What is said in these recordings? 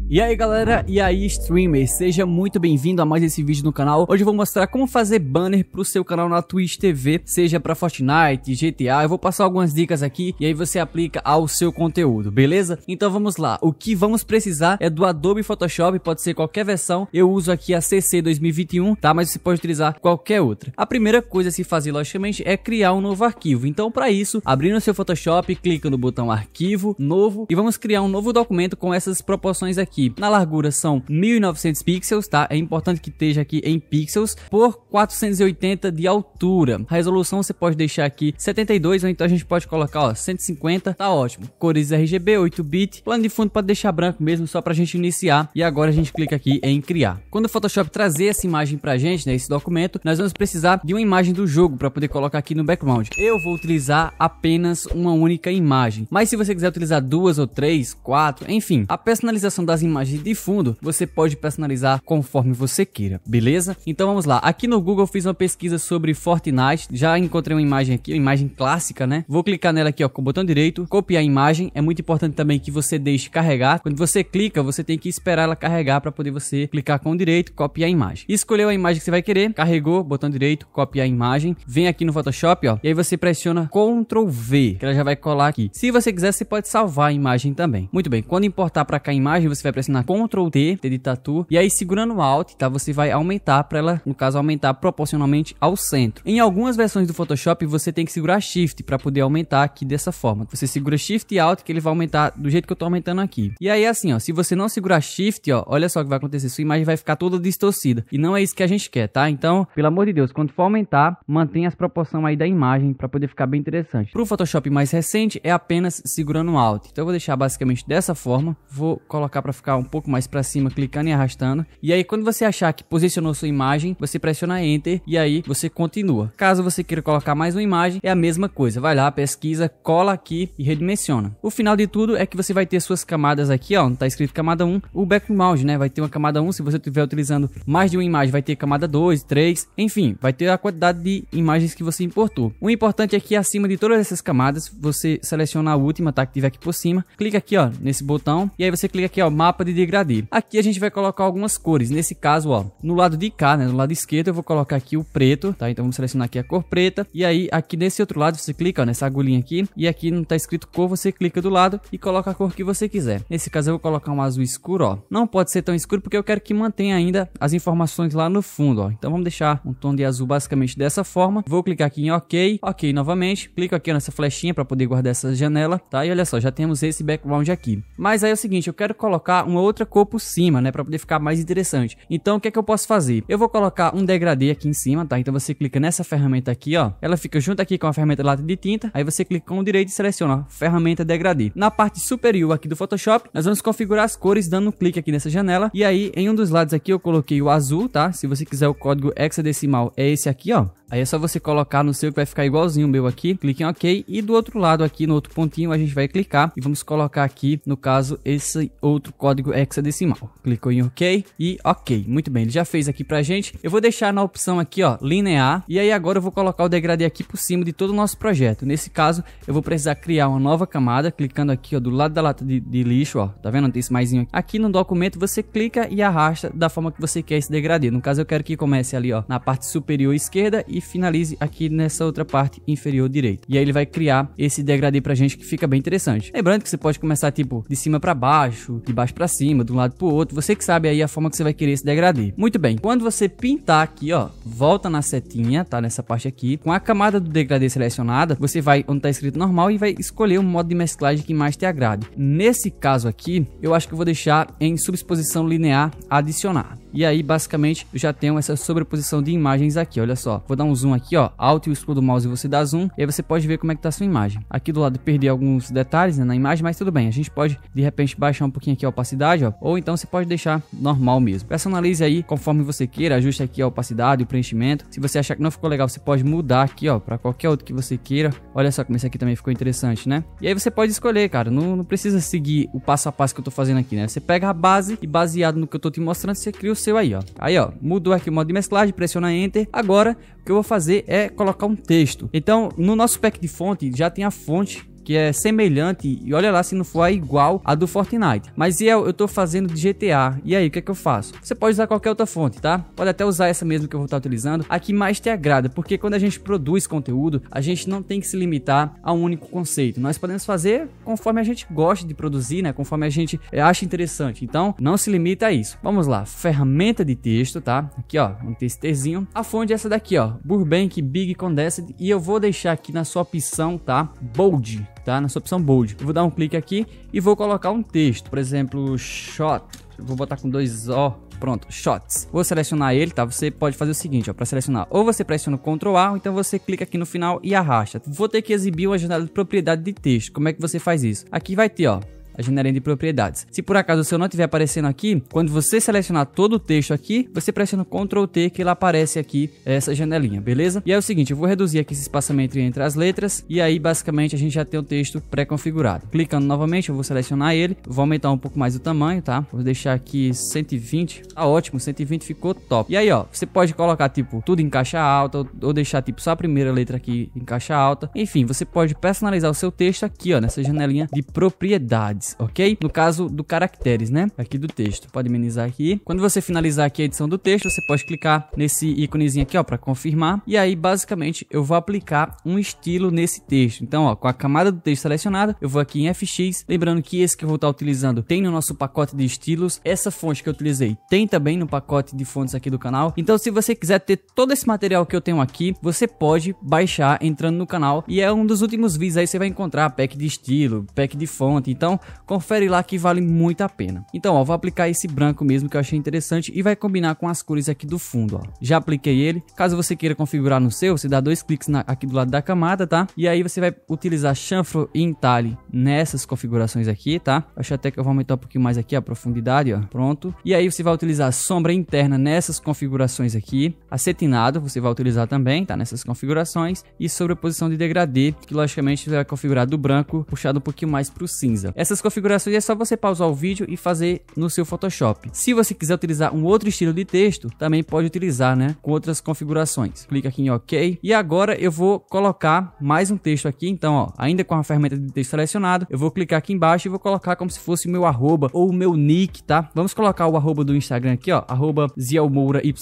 E aí galera, e aí streamer, seja muito bem-vindo a mais esse vídeo no canal. Hoje eu vou mostrar como fazer banner pro seu canal na Twitch TV, seja pra Fortnite, GTA. Eu vou passar algumas dicas aqui e aí você aplica ao seu conteúdo, beleza? Então vamos lá, o que vamos precisar é do Adobe Photoshop, pode ser qualquer versão. Eu uso aqui a CC 2021, tá? Mas você pode utilizar qualquer outra. A primeira coisa a se fazer, logicamente, é criar um novo arquivo. Então para isso, abrindo o seu Photoshop, clica no botão Arquivo, Novo, e vamos criar um novo documento com essas proporções aqui. Na largura são 1900 pixels, tá? É importante que esteja aqui em pixels por 480 de altura. A resolução você pode deixar aqui 72 ou então a gente pode colocar, ó, 150, tá ótimo. Cores RGB, 8-bit, plano de fundo pode deixar branco mesmo só pra gente iniciar. E agora a gente clica aqui em criar. Quando o Photoshop trazer essa imagem pra gente, né, esse documento, nós vamos precisar de uma imagem do jogo para poder colocar aqui no background. Eu vou utilizar apenas uma única imagem, mas se você quiser utilizar duas ou três, quatro, enfim, a personalização das imagens de fundo você pode personalizar conforme você queira, beleza? Então vamos lá, aqui no Google eu fiz uma pesquisa sobre Fortnite, já encontrei uma imagem aqui, uma imagem clássica, né? Vou clicar nela aqui, ó, com o botão direito, copiar a imagem. É muito importante também que você deixe carregar. Quando você clica, você tem que esperar ela carregar para poder você clicar com o direito, copiar a imagem. Escolheu a imagem que você vai querer, carregou, botão direito, copiar a imagem, vem aqui no Photoshop, ó, e aí você pressiona Ctrl V, que ela já vai colar aqui. Se você quiser, você pode salvar a imagem também. Muito bem, quando importar para cá a imagem, você vai pressionar Ctrl T de tatu, e aí segurando o Alt, tá? Você vai aumentar para ela, no caso, aumentar proporcionalmente ao centro. Em algumas versões do Photoshop, você tem que segurar Shift para poder aumentar aqui dessa forma. Você segura Shift e Alt que ele vai aumentar do jeito que eu tô aumentando aqui. E aí assim, ó, se você não segurar Shift, ó, olha só o que vai acontecer, sua imagem vai ficar toda distorcida. E não é isso que a gente quer, tá? Então, pelo amor de Deus, quando for aumentar, mantenha as proporções aí da imagem para poder ficar bem interessante. Pro Photoshop mais recente, é apenas segurando o Alt. Então eu vou deixar basicamente dessa forma, vou colocar para ficar um pouco mais para cima, clicando e arrastando. E aí quando você achar que posicionou sua imagem, você pressiona Enter e aí você continua. Caso você queira colocar mais uma imagem, é a mesma coisa. Vai lá, pesquisa, cola aqui e redimensiona. O final de tudo é que você vai ter suas camadas aqui, ó, não tá escrito camada 1, o background, né? Vai ter uma camada 1, se você estiver utilizando mais de uma imagem, vai ter camada 2, 3, enfim, vai ter a quantidade de imagens que você importou. O importante é que acima de todas essas camadas, você seleciona a última, tá? Que tiver aqui por cima, clica aqui, ó, nesse botão, e aí você clica aqui, ó, mapa de degradê. Aqui a gente vai colocar algumas cores. Nesse caso, ó, no lado de cá, né, no lado esquerdo, eu vou colocar aqui o preto, tá? Então vamos selecionar aqui a cor preta. E aí aqui nesse outro lado você clica, ó, nessa agulhinha aqui, e aqui não tá escrito cor, você clica do lado e coloca a cor que você quiser. Nesse caso eu vou colocar um azul escuro, ó. Não pode ser tão escuro porque eu quero que mantenha ainda as informações lá no fundo, ó. Então vamos deixar um tom de azul basicamente dessa forma. Vou clicar aqui em OK, OK novamente. Clico aqui nessa flechinha para poder guardar essa janela, tá? E olha só, já temos esse background aqui. Mas aí é o seguinte, eu quero colocar uma outra cor por cima, né, para poder ficar mais interessante. Então o que é que eu posso fazer? Eu vou colocar um degradê aqui em cima, tá? Então você clica nessa ferramenta aqui, ó, ela fica junto aqui com a ferramenta lata de tinta. Aí você clica com o direito e seleciona, ó, ferramenta degradê. Na parte superior aqui do Photoshop, nós vamos configurar as cores dando um clique aqui nessa janela. E aí em um dos lados aqui eu coloquei o azul, tá? Se você quiser o código hexadecimal é esse aqui, ó. Aí é só você colocar no seu que vai ficar igualzinho o meu aqui. Clique em OK. E do outro lado aqui, no outro pontinho, a gente vai clicar e vamos colocar aqui, no caso, esse outro código hexadecimal. Clicou em OK e OK. Muito bem, ele já fez aqui pra gente. Eu vou deixar na opção aqui, ó, linear. E aí agora eu vou colocar o degradê aqui por cima de todo o nosso projeto. Nesse caso, eu vou precisar criar uma nova camada. Clicando aqui, ó, do lado da lata de lixo, ó. Tá vendo? Tem esse maisinho aqui. Aqui no documento, você clica e arrasta da forma que você quer esse degradê. No caso, eu quero que comece ali, ó, na parte superior esquerda e finalize aqui nessa outra parte inferior direita. E aí ele vai criar esse degradê pra gente que fica bem interessante. Lembrando que você pode começar tipo de cima pra baixo, de baixo pra cima, de um lado pro outro. Você que sabe aí a forma que você vai querer esse degradê. Muito bem. Quando você pintar aqui, ó, volta na setinha, tá? Nessa parte aqui. Com a camada do degradê selecionada, você vai onde tá escrito normal e vai escolher o modo de mesclagem que mais te agrade. Nesse caso aqui, eu acho que eu vou deixar em subexposição linear adicionar. E aí, basicamente, eu já tenho essa sobreposição de imagens aqui, olha só. Vou dar um zoom aqui, ó, Alt e o scroll do mouse e você dá zoom. E aí você pode ver como é que tá a sua imagem. Aqui do lado eu perdi alguns detalhes, né, na imagem, mas tudo bem. A gente pode, de repente, baixar um pouquinho aqui a opacidade, ó. Ou então você pode deixar normal mesmo. Personalize aí conforme você queira, ajuste aqui a opacidade, o preenchimento. Se você achar que não ficou legal, você pode mudar aqui, ó, para qualquer outro que você queira. Olha só como esse aqui também ficou interessante, né? E aí você pode escolher, cara. Não precisa seguir o passo a passo que eu tô fazendo aqui, né? Você pega a base e baseado no que eu tô te mostrando, você cria o seu aí, ó. Aí, ó, mudou aqui o modo de mesclagem, pressiona Enter. Agora, o que eu vou fazer é colocar um texto. Então, no nosso pack de fonte, já tem a fonte que é semelhante, e olha lá se não for igual a do Fortnite. Mas eu tô fazendo de GTA, e aí o que é que eu faço? Você pode usar qualquer outra fonte, tá? Pode até usar essa mesmo que eu vou estar utilizando, a que mais te agrada, porque quando a gente produz conteúdo, a gente não tem que se limitar a um único conceito. Nós podemos fazer conforme a gente gosta de produzir, né? Conforme a gente acha interessante. Então, não se limita a isso. Vamos lá, ferramenta de texto, tá? Aqui, ó, um texterzinho. A fonte é essa daqui, ó, Burbank Big Condensed, e eu vou deixar aqui na sua opção, tá? Bold, tá? Na sua opção Bold. Eu vou dar um clique aqui e vou colocar um texto, por exemplo, shot. Eu vou botar com 2 O. Pronto, shots. Vou selecionar ele, tá? Você pode fazer o seguinte, ó, para selecionar, ou você pressiona o Ctrl A, ou então você clica aqui no final e arrasta. Vou ter que exibir uma janela de propriedade de texto. Como é que você faz isso? Aqui vai ter, ó, a janelinha de propriedades. Se por acaso o seu não estiver aparecendo aqui, quando você selecionar todo o texto aqui, você pressiona o Ctrl T que ele aparece aqui essa janelinha, beleza? E é o seguinte, eu vou reduzir aqui esse espaçamento entre as letras e aí basicamente a gente já tem o texto pré-configurado. Clicando novamente, eu vou selecionar ele, vou aumentar um pouco mais o tamanho, tá? Vou deixar aqui 120, tá ótimo, 120 ficou top. E aí, ó, você pode colocar tipo tudo em caixa alta ou deixar tipo só a primeira letra aqui em caixa alta. Enfim, você pode personalizar o seu texto aqui, ó, nessa janelinha de propriedades. Ok? No caso do caracteres, né? Aqui do texto. Pode minimizar aqui. Quando você finalizar aqui a edição do texto, você pode clicar nesse íconezinho aqui, ó, para confirmar. E aí, basicamente, eu vou aplicar um estilo nesse texto. Então, ó, com a camada do texto selecionada, eu vou aqui em FX. Lembrando que esse que eu vou estar utilizando tem no nosso pacote de estilos. Essa fonte que eu utilizei tem também no pacote de fontes aqui do canal. Então, se você quiser ter todo esse material que eu tenho aqui, você pode baixar entrando no canal. E é um dos últimos vídeos aí, você vai encontrar pack de estilo, pack de fonte. Então, confere lá que vale muito a pena. Então, ó, vou aplicar esse branco mesmo que eu achei interessante e vai combinar com as cores aqui do fundo, ó. Já apliquei ele. Caso você queira configurar no seu, você dá 2 cliques aqui do lado da camada, tá? E aí você vai utilizar chanfro e entalhe nessas configurações aqui, tá? Acho até que eu vou aumentar um pouquinho mais aqui a profundidade, ó. Pronto. E aí você vai utilizar sombra interna nessas configurações aqui. Acetinado você vai utilizar também, tá? Nessas configurações. E sobreposição de degradê, que logicamente você vai configurar do branco, puxado um pouquinho mais pro cinza. Essas configurações é só você pausar o vídeo e fazer no seu Photoshop. Se você quiser utilizar um outro estilo de texto, também pode utilizar, né, com outras configurações. Clica aqui em OK. E agora eu vou colocar mais um texto aqui. Então, ó, ainda com a ferramenta de texto selecionado, eu vou clicar aqui embaixo e vou colocar como se fosse o meu arroba ou o meu nick, tá? Vamos colocar o arroba do Instagram aqui, ó, arroba zielmourayt.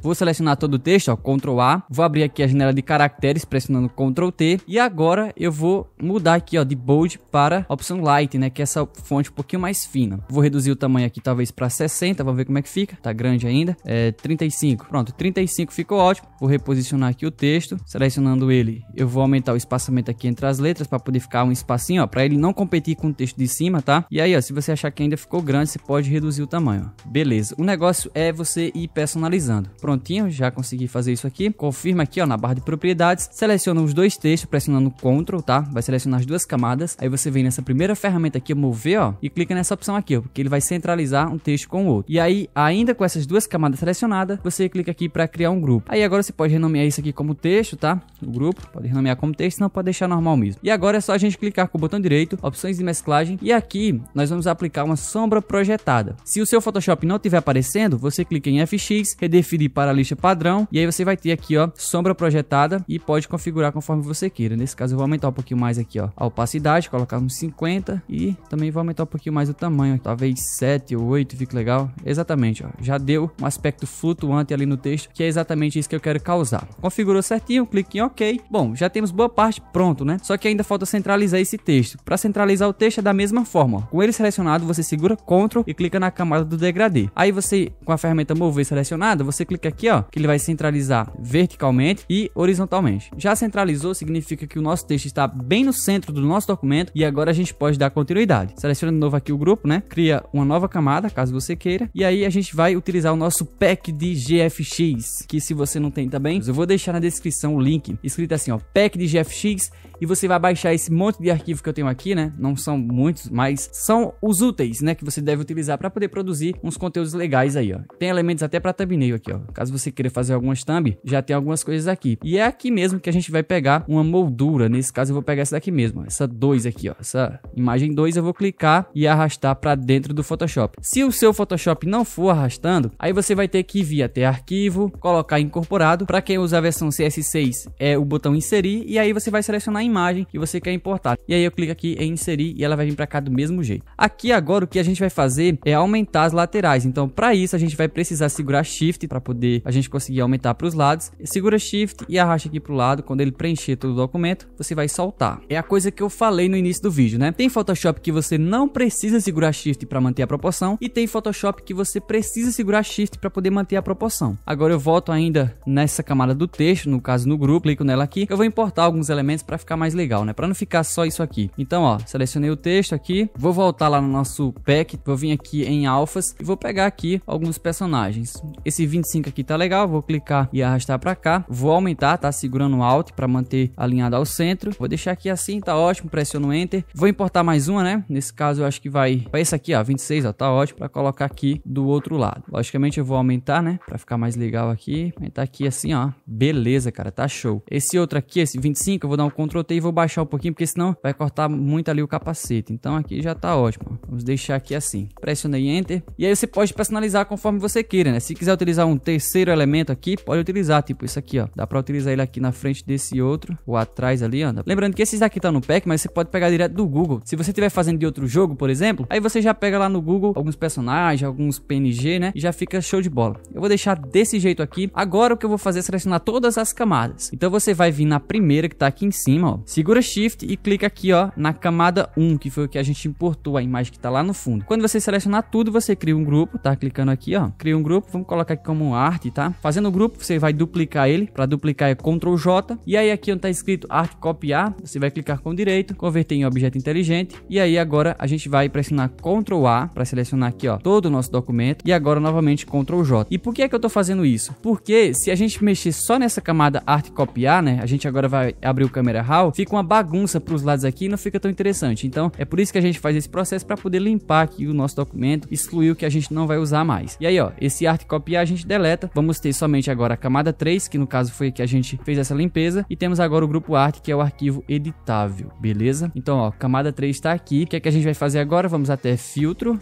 Vou selecionar todo o texto, ó, Ctrl A. Vou abrir aqui a janela de caracteres pressionando Ctrl T. E agora eu vou mudar aqui, ó, de bold para a opção light, né, que é essa fonte um pouquinho mais fina. Vou reduzir o tamanho aqui talvez para 60, vamos ver como é que fica. Tá grande ainda. 35. Pronto, 35 ficou ótimo. Vou reposicionar aqui o texto, selecionando ele. Eu vou aumentar o espaçamento aqui entre as letras para poder ficar um espacinho, ó, para ele não competir com o texto de cima, tá? E aí, ó, se você achar que ainda ficou grande, você pode reduzir o tamanho, ó. Beleza. O negócio é você ir personalizando. Prontinho, já consegui fazer isso aqui. Confirma aqui, ó, na barra de propriedades. Seleciona os dois textos pressionando Ctrl, tá? Vai selecionar as duas camadas. Aí você vem nessa primeira ferramenta aqui, mover, ó, e clica nessa opção aqui, ó, porque ele vai centralizar um texto com o outro. E aí, ainda com essas duas camadas selecionadas, você clica aqui para criar um grupo. Aí agora você pode renomear isso aqui como texto, tá? O grupo, pode renomear como texto, não pode deixar normal mesmo. E agora é só a gente clicar com o botão direito, opções de mesclagem, e aqui nós vamos aplicar uma sombra projetada. Se o seu Photoshop não estiver aparecendo, você clica em FX, redefinir para a lista padrão, e aí você vai ter aqui, ó, sombra projetada, e pode configurar conforme você queira. Nesse caso eu vou aumentar um pouquinho mais aqui, ó, a opacidade, colocar uns 50, e também vou aumentar um pouquinho mais o tamanho, talvez 7 ou 8, fique legal. Exatamente, ó, já deu um aspecto flutuante ali no texto, que é exatamente isso que eu quero causar. Configurou certinho, clique em OK. Bom, já temos boa parte pronto, né? Só que ainda falta centralizar esse texto. Para centralizar o texto é da mesma forma, ó. Com ele selecionado, você segura Ctrl e clica na camada do degradê. Aí você, com a ferramenta mover selecionada, você clica aqui, ó, que ele vai centralizar verticalmente e horizontalmente. Já centralizou, significa que o nosso texto está bem no centro do nosso documento e agora a gente pode dar continuidade. Seleciona de novo aqui o grupo, né? Cria uma nova camada, caso você queira. E aí a gente vai utilizar o nosso pack de GFX, que se você não tem também, eu vou deixar na descrição o link, escrito assim, ó, pack de GFX, e você vai baixar esse monte de arquivo que eu tenho aqui, né? Não são muitos, mas são os úteis, né? Que você deve utilizar para poder produzir uns conteúdos legais aí, ó. Tem elementos até para thumbnail aqui, ó. Caso você queira fazer algumas thumb, já tem algumas coisas aqui. E é aqui mesmo que a gente vai pegar uma moldura. Nesse caso eu vou pegar essa daqui mesmo, ó. Essa 2 aqui, ó. Essa imagem 2 eu vou clicar e arrastar para dentro do Photoshop. Se o seu Photoshop não for arrastando, aí você vai ter que vir até arquivo, colocar incorporado. Para quem usa a versão CS6 é o botão inserir e aí você vai selecionar imagem que você quer importar. E aí eu clico aqui em inserir e ela vai vir para cá do mesmo jeito. Aqui agora o que a gente vai fazer é aumentar as laterais. Então para isso a gente vai precisar segurar Shift para poder a gente conseguir aumentar para os lados. Segura Shift e arrasta aqui para o lado. Quando ele preencher todo o documento, você vai soltar. É a coisa que eu falei no início do vídeo, né? Tem Photoshop que você não precisa segurar Shift para manter a proporção e tem Photoshop que você precisa segurar Shift para poder manter a proporção. Agora eu volto ainda nessa camada do texto, no caso no grupo, clico nela aqui. Eu vou importar alguns elementos para ficar mais legal, né? Para não ficar só isso aqui. Então, ó, selecionei o texto aqui, vou voltar lá no nosso pack, vou vir aqui em alphas e vou pegar aqui alguns personagens. Esse 25 aqui tá legal, vou clicar e arrastar para cá. Vou aumentar, tá? Segurando o Alt para manter alinhado ao centro. Vou deixar aqui assim, tá ótimo, pressiono Enter. Vou importar mais uma, né? Nesse caso eu acho que vai para esse aqui, ó, 26, ó, tá ótimo, para colocar aqui do outro lado. Logicamente eu vou aumentar, né? Para ficar mais legal aqui. Aumentar aqui assim, ó. Beleza, cara, tá show. Esse outro aqui, esse 25, eu vou dar um Ctrl T e vou baixar um pouquinho, porque senão vai cortar muito ali o capacete. Então aqui já tá ótimo. Vamos deixar aqui assim. Pressionei Enter. E aí você pode personalizar conforme você queira, né? Se quiser utilizar um terceiro elemento aqui, pode utilizar, tipo isso aqui, ó. Dá pra utilizar ele aqui na frente desse outro, ou atrás ali, ó. Lembrando que esses daqui tá no pack, mas você pode pegar direto do Google. Se você estiver fazendo de outro jogo, por exemplo, aí você já pega lá no Google alguns personagens, alguns PNG, né? E já fica show de bola. Eu vou deixar desse jeito aqui. Agora o que eu vou fazer é selecionar todas as camadas. Então você vai vir na primeira que tá aqui em cima, ó. Segura Shift e clica aqui, ó, na camada 1, que foi o que a gente importou, a imagem que tá lá no fundo. Quando você selecionar tudo, você cria um grupo, tá? Clicando aqui, ó. Cria um grupo, vamos colocar aqui como arte, tá? Fazendo o grupo, você vai duplicar ele. Para duplicar é Ctrl J. E aí aqui onde tá escrito arte copiar, você vai clicar com o direito, converter em objeto inteligente. E aí agora a gente vai pressionar Ctrl A para selecionar aqui, ó, todo o nosso documento. E agora novamente Ctrl J. E por que é que eu tô fazendo isso? Porque se a gente mexer só nessa camada arte copiar, né? A gente agora vai abrir o Camera Raw, fica uma bagunça para os lados aqui e não fica tão interessante. Então é por isso que a gente faz esse processo para poder limpar aqui o nosso documento, excluir o que a gente não vai usar mais. E aí, ó, esse arte copiar a gente deleta. Vamos ter somente agora a camada 3, que no caso foi que a gente fez essa limpeza, e temos agora o grupo arte, que é o arquivo editável, beleza? Então, ó, camada 3 está aqui. O que é que a gente vai fazer agora? Vamos até filtro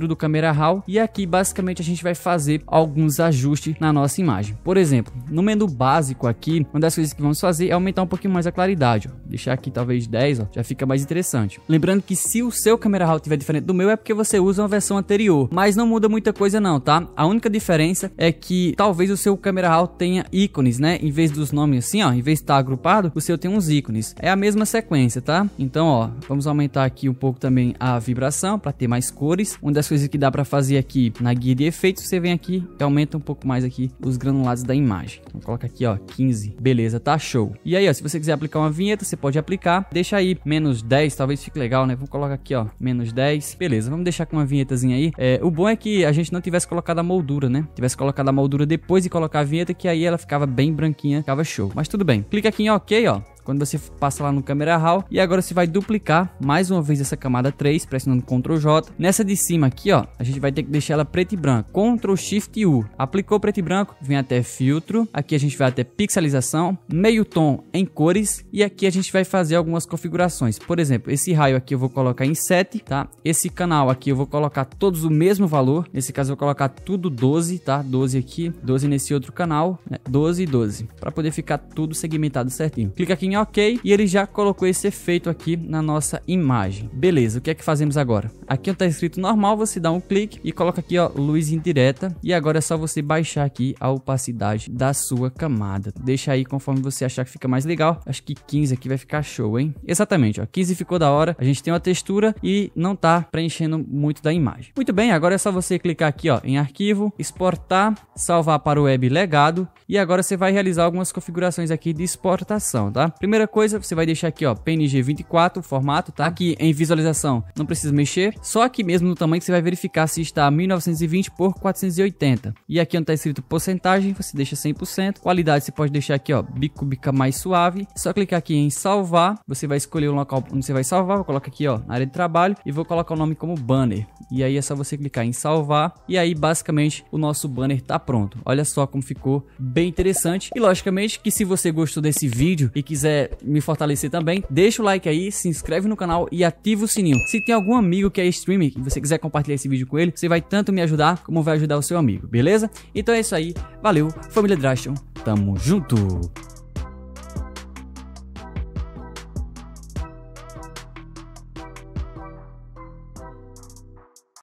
do Camera Raw, e aqui basicamente a gente vai fazer alguns ajustes na nossa imagem. Por exemplo, no menu básico aqui, uma das coisas que vamos fazer é aumentar um pouquinho mais a claridade, ó. Deixar aqui talvez 10, ó, já fica mais interessante. Lembrando que se o seu Camera Raw estiver diferente do meu, é porque você usa uma versão anterior, mas não muda muita coisa não, tá? A única diferença é que talvez o seu Camera Raw tenha ícones, né? Em vez dos nomes assim, ó, em vez de estar agrupado, o seu tem uns ícones. É a mesma sequência, tá? Então, ó, vamos aumentar aqui um pouco também a vibração para ter mais cores. Uma das coisas que dá para fazer aqui na guia de efeitos, você vem aqui e aumenta um pouco mais aqui os granulados da imagem. Então coloca aqui, ó, 15. Beleza, tá show. E aí, ó, se você quiser aplicar uma vinheta, você pode aplicar. Deixa aí menos 10, talvez fique legal, né? Vamos colocar aqui, ó, menos 10. Beleza, vamos deixar com uma vinhetazinha aí. O bom é que a gente não tivesse colocado a moldura, né? Tivesse colocado a moldura depois de colocar a vinheta, que aí ela ficava bem branquinha, ficava show. Mas tudo bem. Clica aqui em OK, ó. Quando você passa lá no Camera Raw, e agora você vai duplicar mais uma vez essa camada 3, pressionando Ctrl J. Nessa de cima aqui, ó, a gente vai ter que deixar ela preto e branco. Ctrl Shift U. Aplicou preto e branco, vem até filtro. Aqui a gente vai até pixelização, meio tom em cores, e aqui a gente vai fazer algumas configurações. Por exemplo, esse raio aqui eu vou colocar em 7, tá? Esse canal aqui eu vou colocar todos o mesmo valor. Nesse caso eu vou colocar tudo 12, tá? 12 aqui, 12 nesse outro canal, né? 12 e 12, para poder ficar tudo segmentado certinho. Clica aqui em OK, e ele já colocou esse efeito aqui na nossa imagem. Beleza, o que é que fazemos agora? Aqui onde tá escrito normal, você dá um clique e coloca aqui, ó, luz indireta, e agora é só você baixar aqui a opacidade da sua camada. Deixa aí conforme você achar que fica mais legal. Acho que 15 aqui vai ficar show, hein? Exatamente, ó, 15 ficou da hora. A gente tem uma textura e não tá preenchendo muito da imagem. Muito bem, agora é só você clicar aqui, ó, em arquivo, exportar, salvar para o web legado, e agora você vai realizar algumas configurações aqui de exportação, tá? Primeira coisa, você vai deixar aqui, ó, PNG 24, o formato, tá? Aqui em visualização, não precisa mexer, só aqui mesmo no tamanho que você vai verificar se está 1920 por 480. E aqui onde tá escrito porcentagem, você deixa 100%. Qualidade você pode deixar aqui, ó, bicúbica mais suave. Só clicar aqui em salvar, você vai escolher o local onde você vai salvar. Vou colocar aqui, ó, na área de trabalho, e vou colocar o nome como banner. E aí é só você clicar em salvar, e aí basicamente o nosso banner tá pronto. Olha só como ficou bem interessante. E logicamente que se você gostou desse vídeo e quiser me fortalecer também, deixa o like aí, se inscreve no canal e ativa o sininho. Se tem algum amigo que é streamer e você quiser compartilhar esse vídeo com ele, você vai tanto me ajudar como vai ajudar o seu amigo, beleza? Então é isso aí, valeu, família Drastion, tamo junto!